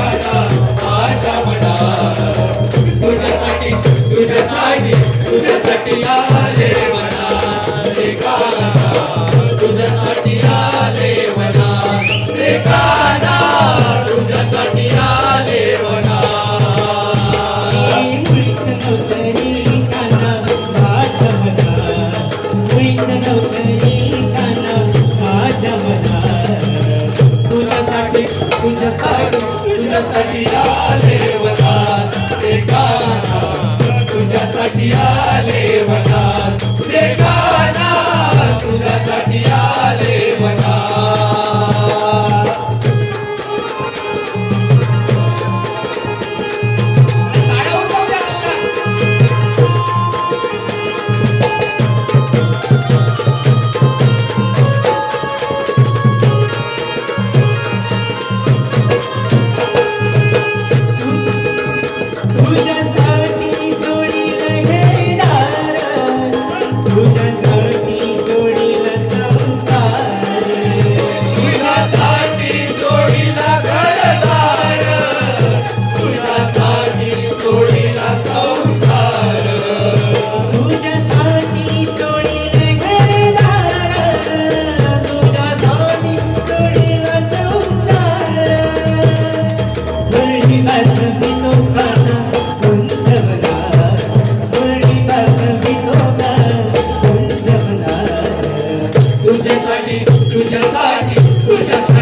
गाणं माझ्या मनात तुझ्यासाठी तुझ्यासाठी तुझ्यासाठी आले मनात रे गाणं तुझ्यासाठी आले मनात रे गाणं तुझ्यासाठी आले मनात तुझ्यासाठी आले वनात ते गाणं तुझ्यासाठी आले वनात ते गाणं तुझ्यासाठी आले वनात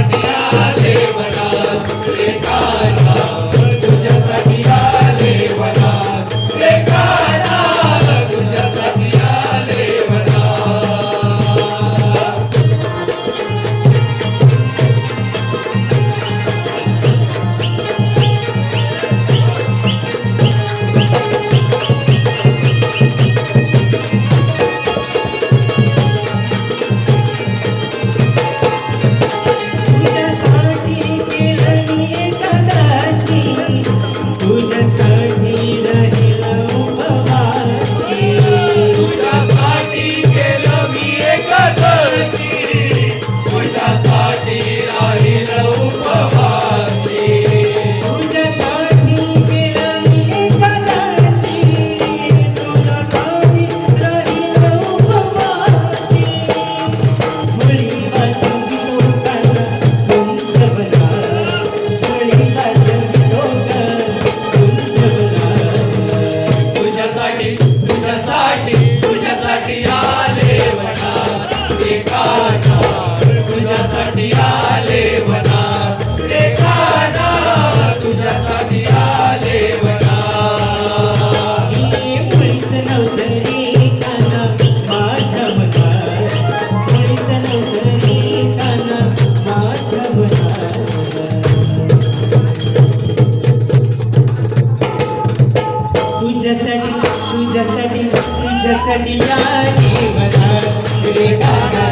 तुझ्यासाठी आले वनात रे गाणं तुझ्यासाठी आले वनात रे गाणं तुझ्यासाठी आले तुझ्यासाठी आले वनात रे गाणं तुझ्यासाठी आले वनात रे गाणं तुझ्यासाठी आले वनात मुळीच नव्हतं रे गाणं माझ्या मनात मुळीच नव्हतं रे गाणं माझ्या मनात तुझ्यासाठी तुझ्यासाठी तुझ्यासाठी आले वनात रे गाणं